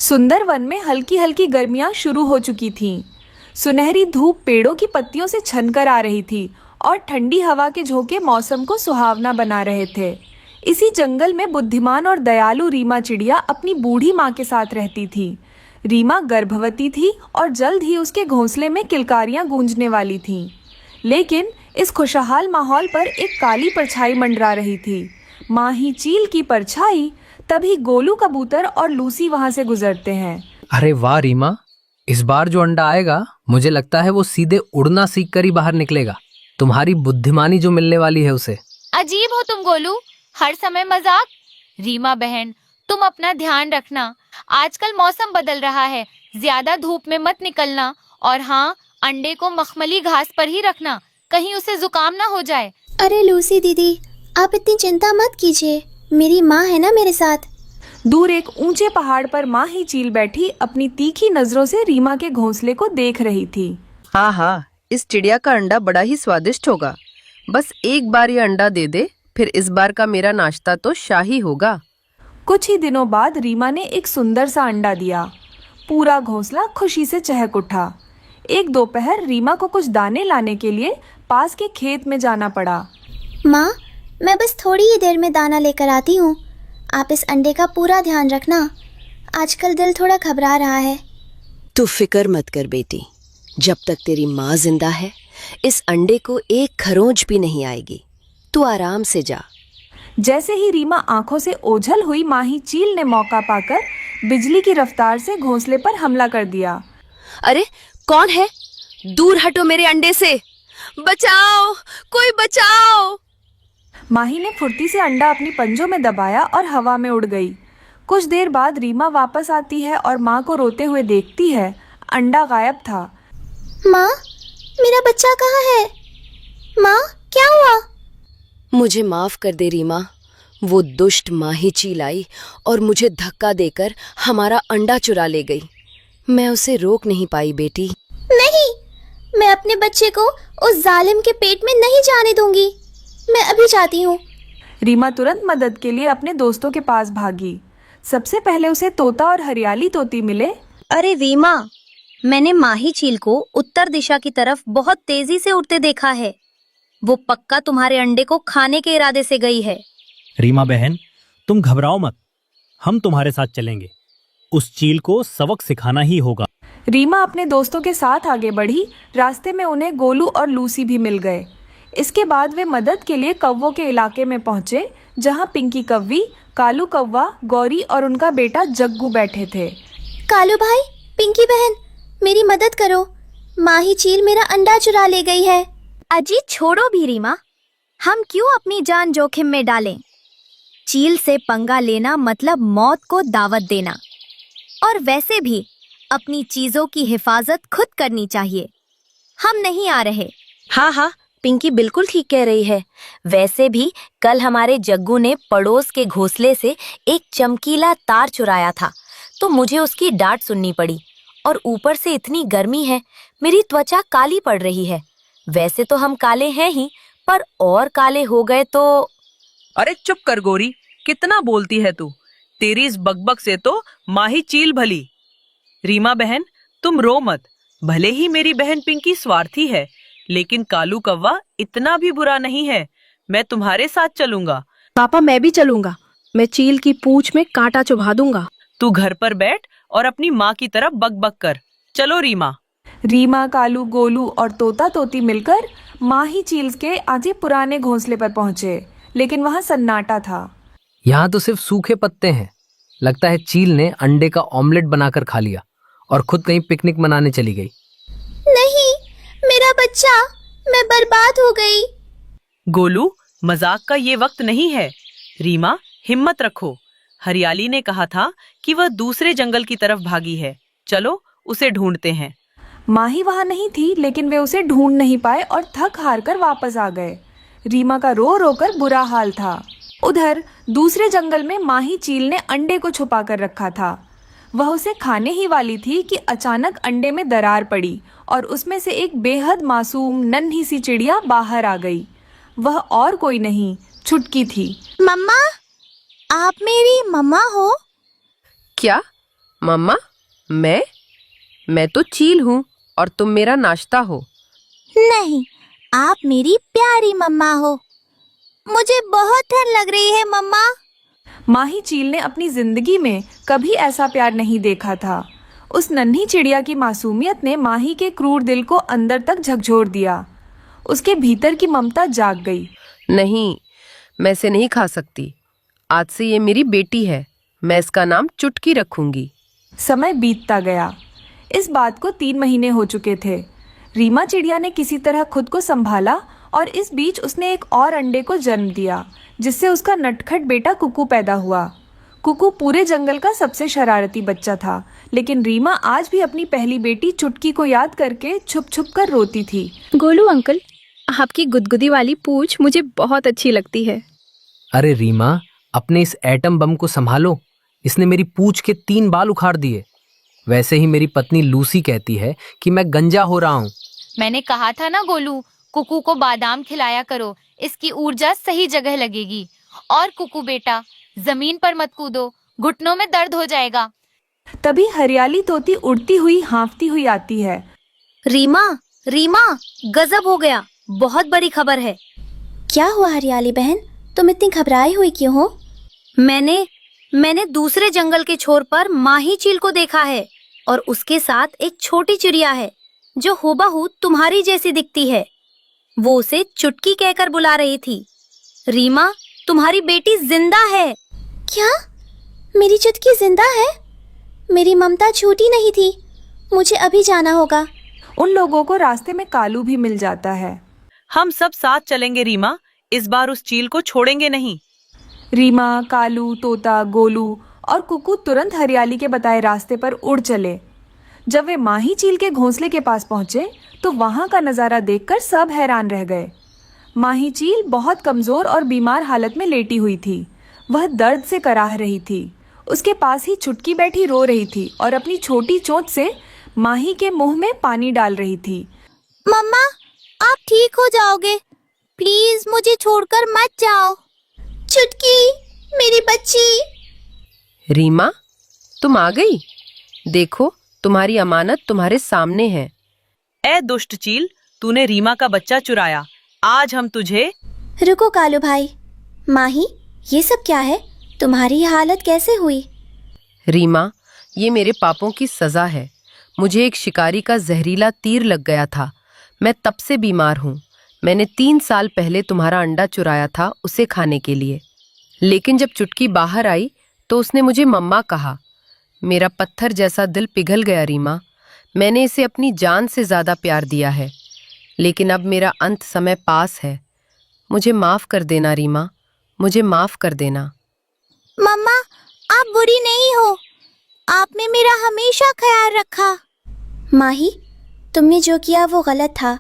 सुंदर वन में हल्की हल्की गर्मियां शुरू हो चुकी थीं। सुनहरी धूप पेड़ों की पत्तियों से छनकर आ रही थी और ठंडी हवा के झोंके मौसम को सुहावना बना रहे थे। इसी जंगल में बुद्धिमान और दयालु रीमा चिड़िया अपनी बूढ़ी माँ के साथ रहती थी। रीमा गर्भवती थी और जल्द ही उसके घोंसले में किलकारियां गूंजने वाली थीं। लेकिन इस खुशहाल माहौल पर एक काली परछाई मंडरा रही थी। माही चील की परछाई। तभी गोलू कबूतर और लूसी वहां से गुजरते हैं। अरे वाह रीमा, इस बार जो अंडा आएगा मुझे लगता है वो सीधे उड़ना सीख कर ही बाहर निकलेगा। तुम्हारी बुद्धिमानी जो मिलने वाली है उसे। अजीब हो तुम गोलू, हर समय मजाक। रीमा बहन, तुम अपना ध्यान रखना। आजकल मौसम बदल रहा है, ज्यादा धूप में मत निकलना। और हाँ, अंडे को मखमली घास पर ही रखना, कहीं उसे जुकाम ना हो जाए। अरे लूसी दीदी, आप इतनी चिंता मत कीजिए, मेरी माँ है ना मेरे साथ। दूर एक ऊंचे पहाड़ पर माही चील बैठी अपनी तीखी नजरों से रीमा के घोंसले को देख रही थी। हाँ हाँ, इस चिड़िया का अंडा बड़ा ही स्वादिष्ट होगा। बस एक बार ये अंडा दे दे, फिर इस बार का मेरा नाश्ता तो शाही होगा। कुछ ही दिनों बाद रीमा ने एक सुंदर सा अंडा दिया। पूरा घोंसला खुशी से चहक उठा। एक दोपहर रीमा को कुछ दाने लाने के लिए पास के खेत में जाना पड़ा। माँ, मैं बस थोड़ी ही देर में दाना लेकर आती हूँ। आप इस अंडे का पूरा ध्यान रखना। आजकल दिल थोड़ा घबरा रहा है। तू फिक्र मत कर बेटी, जब तक तेरी माँ जिंदा है इस अंडे को एक खरोंच भी नहीं आएगी। तू आराम से जा। जैसे ही रीमा आंखों से ओझल हुई, माही चील ने मौका पाकर बिजली की रफ्तार से घोंसले पर हमला कर दिया। अरे कौन है? दूर हटो मेरे अंडे से। बचाओ, कोई बचाओ। माही ने फुर्ती से अंडा अपनी पंजों में दबाया और हवा में उड़ गई। कुछ देर बाद रीमा वापस आती है और माँ को रोते हुए देखती है। अंडा गायब था। माँ, मेरा बच्चा कहाँ है? माँ, क्या हुआ? मुझे माफ कर दे रीमा, वो दुष्ट माही चील आई और मुझे धक्का देकर हमारा अंडा चुरा ले गई। मैं उसे रोक नहीं पाई बेटी। नहीं, मैं अपने बच्चे को उस जालिम के पेट में नहीं जाने दूंगी। मैं अभी जाती हूँ। रीमा तुरंत मदद के लिए अपने दोस्तों के पास भागी। सबसे पहले उसे तोता और हरियाली तोती मिले। अरे रीमा, मैंने माही चील को उत्तर दिशा की तरफ बहुत तेजी से उड़ते देखा है। वो पक्का तुम्हारे अंडे को खाने के इरादे से गई है। रीमा बहन, तुम घबराओ मत, हम तुम्हारे साथ चलेंगे। उस चील को सबक सिखाना ही होगा। रीमा अपने दोस्तों के साथ आगे बढ़ी। रास्ते में उन्हें गोलू और लूसी भी मिल गए। इसके बाद वे मदद के लिए कौवों के इलाके में पहुंचे, जहां पिंकी कौवी, कालू कौवा, गौरी और उनका बेटा जग्गू बैठे थे। कालू भाई, पिंकी बहन, मेरी मदद करो। माही चील मेरा अंडा चुरा ले गई है। अजी छोड़ो भी रीमा, हम क्यों अपनी जान जोखिम में डालें? चील से पंगा लेना मतलब मौत को दावत देना। और वैसे भी अपनी चीजों की हिफाजत खुद करनी चाहिए। हम नहीं आ रहे। हाँ हाँ, पिंकी बिल्कुल ठीक कह रही है। वैसे भी कल हमारे जग्गू ने पड़ोस के घोंसले से एक चमकीला तार चुराया था, तो मुझे उसकी डांट सुननी पड़ी। और ऊपर से इतनी गर्मी है, मेरी त्वचा काली पड़ रही है। वैसे तो हम काले हैं ही, पर और काले हो गए तो। अरे चुप कर गोरी, कितना बोलती है तू। तेरी इस बकबक से तो माही चील भली। रीमा बहन, तुम रो मत। भले ही मेरी बहन पिंकी स्वार्थी है, लेकिन कालू कौवा इतना भी बुरा नहीं है। मैं तुम्हारे साथ चलूंगा। पापा, मैं भी चलूंगा। मैं चील की पूंछ में कांटा चुभा दूंगा। तू घर पर बैठ और अपनी माँ की तरफ बक कर। चलो रीमा। रीमा, कालू, गोलू और तोता तोती मिलकर माही चील के आधे पुराने घोंसले पर पहुंचे, लेकिन वहां सन्नाटा था। यहाँ तो सिर्फ सूखे पत्ते हैं। लगता है चील ने अंडे का ऑमलेट बनाकर खा लिया और खुद कहीं पिकनिक मनाने चली गई। नहीं, मेरा बच्चा, मैं बर्बाद हो गई। गोलू, मजाक का ये वक्त नहीं है। रीमा, हिम्मत रखो। हरियाली ने कहा था कि वह दूसरे जंगल की तरफ भागी है। चलो उसे ढूंढते हैं। माही वहां नहीं थी, लेकिन वे उसे ढूंढ नहीं पाए और थक हार कर वापस आ गए। रीमा का रो रो कर बुरा हाल था। उधर दूसरे जंगल में माही चील ने अंडे को छुपा कर रखा था। वह उसे खाने ही वाली थी कि अचानक अंडे में दरार पड़ी और उसमें से एक बेहद मासूम नन्ही सी चिड़िया बाहर आ गई। वह और कोई नहीं, छुटकी थी। मम्मा, आप मेरी मम्मा हो? क्या मम्मा, मैं तो चील हूँ और तुम मेरा नाश्ता हो। नहीं, आप मेरी प्यारी मम्मा हो। मुझे बहुत ठंड लग रही है मम्मा। माही चील ने अपनी जिंदगी में कभी ऐसा प्यार नहीं देखा था। उस नन्ही चिड़िया की मासूमियत ने माही के क्रूर दिल को अंदर तक झकझोर दिया। उसके भीतर की ममता जाग गई। नहीं, मैं इसे नहीं खा सकती। आज से ये मेरी बेटी है। मैं इसका नाम चुटकी रखूंगी। समय बीतता गया। इस बात को 3 महीने हो चुके थे। रीमा चिड़िया ने किसी तरह खुद को संभाला और इस बीच उसने एक और अंडे को जन्म दिया, जिससे उसका नटखट बेटा कुकू पैदा हुआ। कुकू पूरे जंगल का सबसे शरारती बच्चा था, लेकिन रीमा आज भी अपनी पहली बेटी चुटकी को याद करके छुप छुप कर रोती थी। गोलू अंकल, आपकी गुदगुदी वाली पूंछ मुझे बहुत अच्छी लगती है। अरे रीमा, अपने इस एटम बम को संभालो। इसने मेरी पूंछ के 3 बाल उखाड़ दिए। वैसे ही मेरी पत्नी लूसी कहती है कि मैं गंजा हो रहा हूँ। मैंने कहा था ना गोलू, कुकू को बादाम खिलाया करो, इसकी ऊर्जा सही जगह लगेगी। और कुकू बेटा, जमीन पर मत कूदो, घुटनों में दर्द हो जाएगा। तभी हरियाली तोती उड़ती हुई हाँफती हुई आती है। रीमा, रीमा, गजब हो गया, बहुत बड़ी खबर है। क्या हुआ हरियाली बहन, तुम इतनी घबराई हुई क्यों हो? मैंने दूसरे जंगल के छोर पर माही चील को देखा है और उसके साथ एक छोटी चिड़िया है जो हूबहू तुम्हारी जैसी दिखती है। वो उसे चुटकी कहकर बुला रही थी। रीमा, तुम्हारी बेटी जिंदा है। क्या? मेरी चुटकी जिंदा है? मेरी ममता छूटी नहीं थी। मुझे अभी जाना होगा। उन लोगों को रास्ते में कालू भी मिल जाता है। हम सब साथ चलेंगे रीमा, इस बार उस चील को छोड़ेंगे नहीं। रीमा, कालू, तोता, गोलू और कुकू तुरंत हरियाली के बताए रास्ते पर उड़ चले। जब वे माही चील के घोंसले के पास पहुंचे तो वहां का नजारा देखकर सब हैरान रह गए। माही चील बहुत कमजोर और बीमार हालत में लेटी हुई थी। वह दर्द से कराह रही थी। उसके पास ही चुटकी बैठी रो रही थी और अपनी छोटी चोंच से माही के मुंह में पानी डाल रही थी। मम्मा, आप ठीक हो जाओगे, प्लीज मुझे छोड़कर मत जाओ। चुटकी, मेरी बच्ची। रीमा, तुम आ गई। देखो, तुम्हारी अमानत तुम्हारे सामने है। ए दुष्ट चील, तूने रीमा का बच्चा चुराया। आज हम तुझे। रुको कालू भाई। माही, ये सब क्या है? तुम्हारी हालत कैसे हुई? रीमा, ये मेरे पापों की सजा है। मुझे एक शिकारी का जहरीला तीर लग गया था। मैं तब से बीमार हूँ। मैंने 3 साल पहले तुम्हारा अंडा चुराया था उसे खाने के लिए, लेकिन जब चुटकी बाहर आई तो उसने मुझे मम्मा कहा। मेरा पत्थर जैसा दिल पिघल गया रीमा। मैंने इसे अपनी जान से ज्यादा प्यार दिया है, लेकिन अब मेरा अंत समय पास है। मुझे माफ कर देना रीमा, मुझे माफ कर देना। मम्मा, आप बुरी नहीं हो। आपने मेरा हमेशा ख्याल रखा। माही, तुमने जो किया वो गलत था,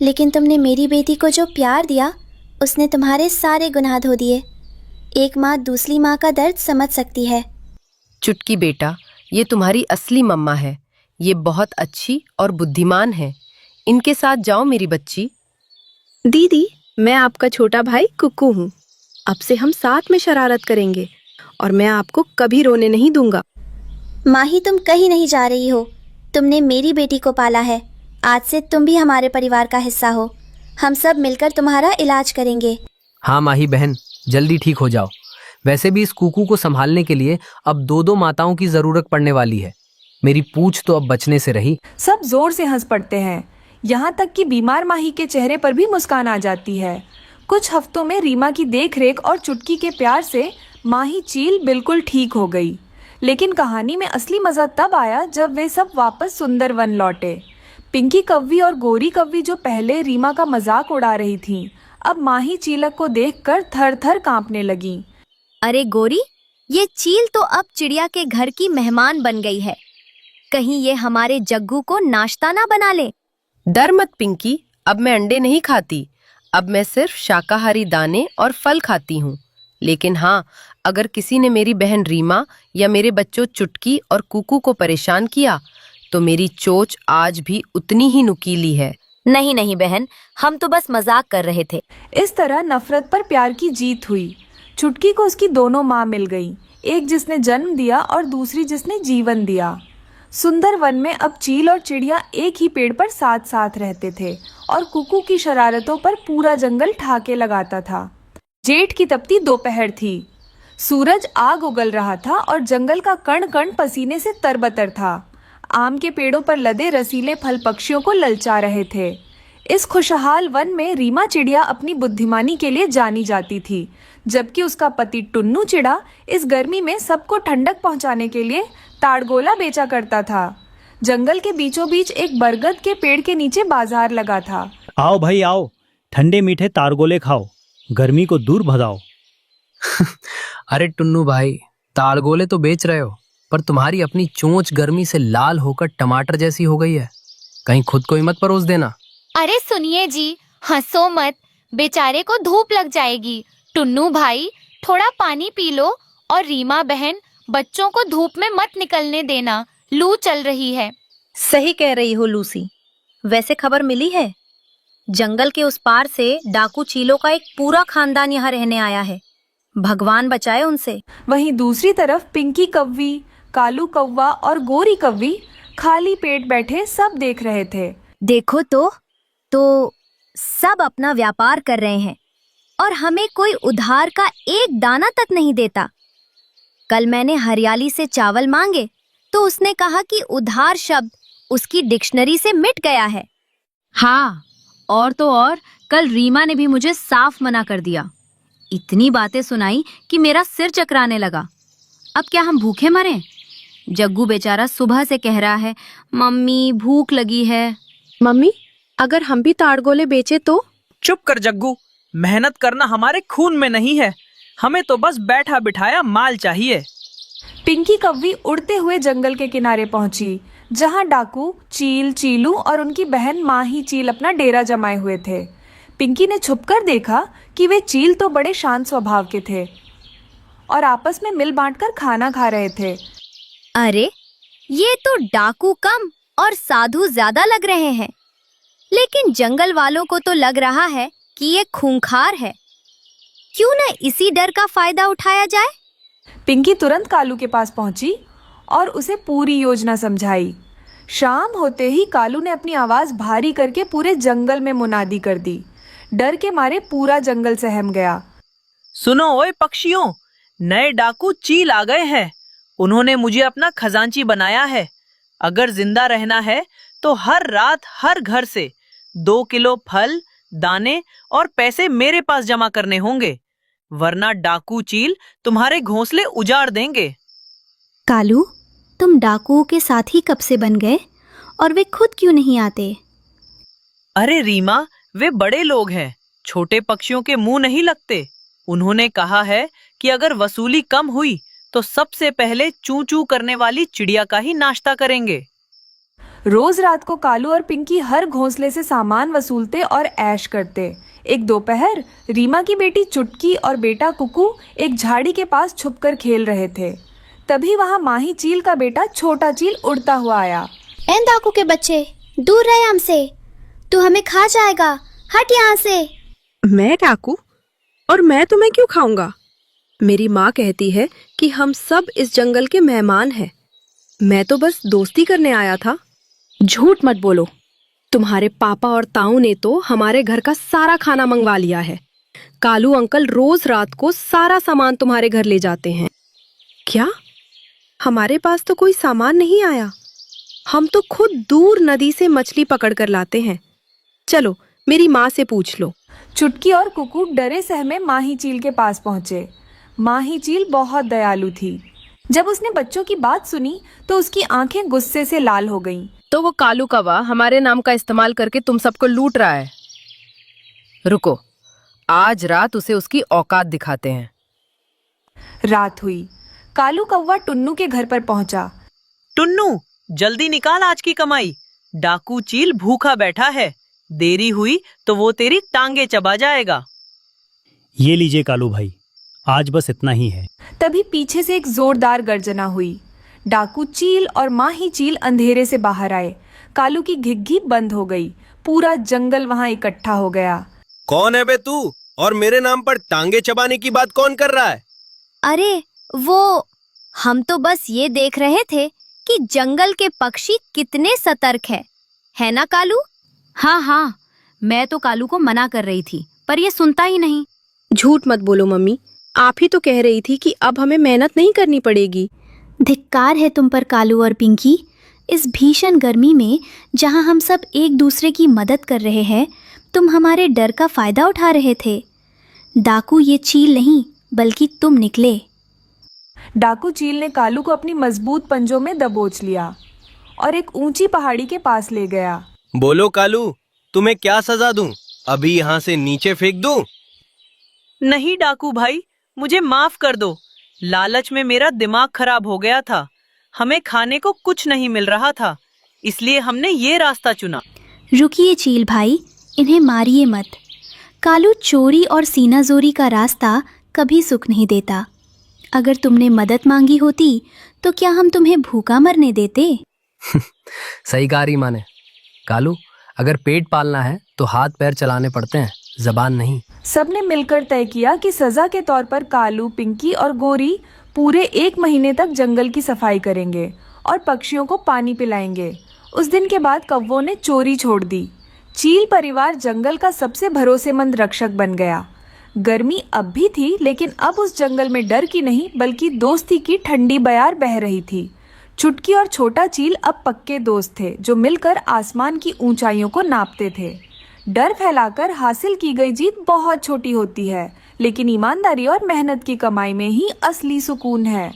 लेकिन तुमने मेरी बेटी को जो प्यार दिया उसने तुम्हारे सारे गुनाह धो दिए। एक माँ दूसरी माँ का दर्द समझ सकती है। चुटकी बेटा, ये तुम्हारी असली मम्मा है। ये बहुत अच्छी और बुद्धिमान है। इनके साथ जाओ मेरी बच्ची। दीदी, मैं आपका छोटा भाई कुकू हूँ। अब से हम साथ में शरारत करेंगे और मैं आपको कभी रोने नहीं दूंगा। माही, तुम कहीं नहीं जा रही हो। तुमने मेरी बेटी को पाला है। आज से तुम भी हमारे परिवार का हिस्सा हो। हम सब मिलकर तुम्हारा इलाज करेंगे। हाँ माही बहन, जल्दी ठीक हो जाओ। वैसे भी इस कुकू को संभालने के लिए अब 2-2 माताओं की जरूरत पड़ने वाली है। मेरी पूंछ तो अब बचने से रही। सब जोर से हंस पड़ते हैं। यहाँ तक कि बीमार माही के चेहरे पर भी मुस्कान आ जाती है। कुछ हफ्तों में रीमा की देखरेख और चुटकी के प्यार से माही चील बिल्कुल ठीक हो गई। लेकिन कहानी में असली मजा तब आया जब वे सब वापस सुंदरवन लौटे। पिंकी कव्वी और गोरी कव्वी, जो पहले रीमा का मजाक उड़ा रही थीं, अब माही चीलक को देखकर थर थर कांपने लगीं। अरे गोरी, ये चील तो अब चिड़िया के घर की मेहमान बन गई है। कहीं ये हमारे जग्गू को नाश्ता ना बना ले। डर मत पिंकी, अब मैं अंडे नहीं खाती। अब मैं सिर्फ शाकाहारी दाने और फल खाती हूँ। लेकिन हाँ, अगर किसी ने मेरी बहन रीमा या मेरे बच्चों चुटकी और कुकू को परेशान किया तो मेरी चोंच आज भी उतनी ही नुकीली है। नहीं नहीं बहन, हम तो बस मजाक कर रहे थे। इस तरह नफरत पर प्यार की जीत हुई। चुटकी को उसकी दोनों माँ मिल गई, एक जिसने जन्म दिया और दूसरी जिसने जीवन दिया। सुंदर वन में अब चील और चिड़िया एक ही पेड़ पर साथ साथ रहते थे और कुकू की शरारतों पर पूरा जंगल ठाके लगाता था। जेठ की तपती दोपहर थी। सूरज आग उगल रहा था और जंगल का कण कण पसीने से तरबतर था। आम के पेड़ों पर लदे रसीले फल पक्षियों को ललचा रहे थे। इस खुशहाल वन में रीमा चिड़िया अपनी बुद्धिमानी के लिए जानी जाती थी, जबकि उसका पति टुन्नू चिड़ा इस गर्मी में सबको ठंडक पहुंचाने के लिए ताड़गोला बेचा करता था। जंगल के बीचों बीच एक बरगद के पेड़ के नीचे बाजार लगा था। आओ भाई आओ, ठंडे मीठे तारगोले खाओ, गर्मी को दूर भगाओ। अरे टुन्नू भाई, तालगोले तो बेच रहे हो, पर तुम्हारी अपनी चोंच गर्मी से लाल होकर टमाटर जैसी हो गई है। कहीं खुद को ही मत परोस देना। अरे सुनिए जी, हंसो मत, बेचारे को धूप लग जाएगी। टुन्नू भाई, थोड़ा पानी पी लो, और रीमा बहन, बच्चों को धूप में मत निकलने देना, लू चल रही है। सही कह रही हो लूसी। वैसे खबर मिली है, जंगल के उस पार से डाकू चीलों का एक पूरा खानदान यहाँ रहने आया है। भगवान बचाए उनसे। वहीं दूसरी तरफ पिंकी कव्वी, कालू कौवा और गोरी कव्वी खाली पेट बैठे सब देख रहे थे। देखो तो सब अपना व्यापार कर रहे हैं और हमें कोई उधार का एक दाना तक नहीं देता। कल मैंने हरियाली से चावल मांगे तो उसने कहा कि उधार शब्द उसकी डिक्शनरी से मिट गया है। हाँ, और तो और कल रीमा ने भी मुझे साफ मना कर दिया। इतनी बातें सुनाई कि मेरा सिर चकराने लगा। अब क्या हम भूखे मरें? जग्गू बेचारा सुबह से कह रहा है, मम्मी भूख लगी है। मम्मी, अगर हम भी ताड़गोले बेचे तो? चुप कर जग्गू, मेहनत करना हमारे खून में नहीं है, हमें तो बस बैठा बिठाया माल चाहिए। पिंकी कव्वी उड़ते हुए जंगल के किनारे पहुंची, जहां डाकू चील, चीलू और उनकी बहन माही चील अपना डेरा जमाए हुए थे। पिंकी ने छुपकर देखा कि वे चील तो बड़े शांत स्वभाव के थे और आपस में मिल बांटकर खाना खा रहे थे। अरे, ये तो डाकू कम और साधु ज्यादा लग रहे हैं, लेकिन जंगल वालों को तो लग रहा है कि ये खूंखार है। क्यों न इसी डर का फायदा उठाया जाए? पिंकी तुरंत कालू के पास पहुंची और उसे पूरी योजना समझाई। शाम होते ही कालू ने अपनी आवाज भारी करके पूरे जंगल में मुनादी कर दी। डर के मारे पूरा जंगल सहम गया। सुनो ओए पक्षियों, नए डाकू चील आ गए हैं। उन्होंने मुझे अपना खजांची बनाया है। अगर जिंदा रहना है तो हर रात हर घर से 2 किलो फल, दाने और पैसे मेरे पास जमा करने होंगे, वरना डाकू चील तुम्हारे घोंसले उजाड़ देंगे। कालू, तुम डाकुओं के साथ ही कब से बन गए और वे खुद क्यों नहीं आते? अरे रीमा, वे बड़े लोग हैं, छोटे पक्षियों के मुंह नहीं लगते। उन्होंने कहा है कि अगर वसूली कम हुई तो सबसे पहले चू चू करने वाली चिड़िया का ही नाश्ता करेंगे। रोज रात को कालू और पिंकी हर घोंसले से सामान वसूलते और ऐश करते। एक दोपहर रीमा की बेटी चुटकी और बेटा कुकू एक झाड़ी के पास छुपकर खेल रहे थे। तभी वहां माही चील का बेटा छोटा चील उड़ता हुआ आया। ए डाकू के बच्चे, दूर रहे हमसे, तू हमें खा जाएगा, हट यहाँ से। मैं डाकू? और मैं तुम्हें क्यों खाऊंगा? मेरी माँ कहती है कि हम सब इस जंगल के मेहमान हैं। मैं तो बस दोस्ती करने आया था। झूठ मत बोलो, तुम्हारे पापा और ताऊ ने तो हमारे घर का सारा खाना मंगवा लिया है। कालू अंकल रोज रात को सारा सामान तुम्हारे घर ले जाते हैं। क्या? हमारे पास तो कोई सामान नहीं आया। हम तो खुद दूर नदी से मछली पकड़ कर लाते हैं। चलो, मेरी माँ से पूछ लो। चुटकी और कुकू डरे सहमे माही चील के पास पहुंचे। माही चील बहुत दयालु थी। जब उसने बच्चों की बात सुनी तो उसकी आंखें गुस्से से लाल हो गईं। तो वो कालू कौवा हमारे नाम का इस्तेमाल करके तुम सबको लूट रहा है। रुको, आज रात उसे उसकी औकात दिखाते हैं। रात हुई। कालू कौवा टुन्नू के घर पर पहुंचा। टुन्नू, जल्दी निकाल आज की कमाई। डाकू चील भूखा बैठा है, देरी हुई तो वो तेरी टांगे चबा जाएगा। ये लीजिए कालू भाई, आज बस इतना ही है। तभी पीछे से एक जोरदार गर्जना हुई। डाकू चील और माही चील अंधेरे से बाहर आए। कालू की घिघी बंद हो गई। पूरा जंगल वहां इकट्ठा हो गया। कौन है बे तू? और मेरे नाम पर टांगे चबाने की बात कौन कर रहा है? अरे, वो हम तो बस ये देख रहे थे कि जंगल के पक्षी कितने सतर्क है ना कालू? हाँ हाँ, मैं तो कालू को मना कर रही थी, पर ये सुनता ही नहीं। झूठ मत बोलो मम्मी, आप ही तो कह रही थी कि अब हमें मेहनत नहीं करनी पड़ेगी। धिक्कार है तुम पर कालू और पिंकी। इस भीषण गर्मी में जहां हम सब एक दूसरे की मदद कर रहे हैं, तुम हमारे डर का फायदा उठा रहे थे। डाकू ये चील नहीं बल्कि तुम निकले। डाकू चील ने कालू को अपनी मजबूत पंजों में दबोच लिया और एक ऊंची पहाड़ी के पास ले गया। बोलो कालू, तुम्हें क्या सजा दूं? अभी यहाँ से नीचे फेंक दूं? नहीं डाकू भाई, मुझे माफ कर दो। लालच में मेरा दिमाग खराब हो गया था। हमें खाने को कुछ नहीं मिल रहा था, इसलिए हमने ये रास्ता चुना। रुकिए चील भाई, इन्हें मारिए मत। कालू चोरी और सीनाजोरी का रास्ता कभी सुख नहीं देता। अगर तुमने मदद मांगी होती तो क्या हम तुम्हें भूखा मरने देते? सही कहा रीमा ने। कालू, अगर पेट पालना है तो हाथ पैर चलाने पड़ते हैं, जबान नहीं। सबने मिलकर तय किया कि सजा के तौर पर कालू, पिंकी और गोरी पूरे 1 महीने तक जंगल की सफाई करेंगे और पक्षियों को पानी पिलाएंगे। उस दिन के बाद कौवों ने चोरी छोड़ दी। चील परिवार जंगल का सबसे भरोसेमंद रक्षक बन गया। गर्मी अब भी थी, लेकिन अब उस जंगल में डर की नहीं बल्कि दोस्ती की ठंडी बयार बह रही थी। चुटकी और छोटा चील अब पक्के दोस्त थे, जो मिलकर आसमान की ऊंचाइयों को नापते थे। डर फैलाकर हासिल की गई जीत बहुत छोटी होती है, लेकिन ईमानदारी और मेहनत की कमाई में ही असली सुकून है।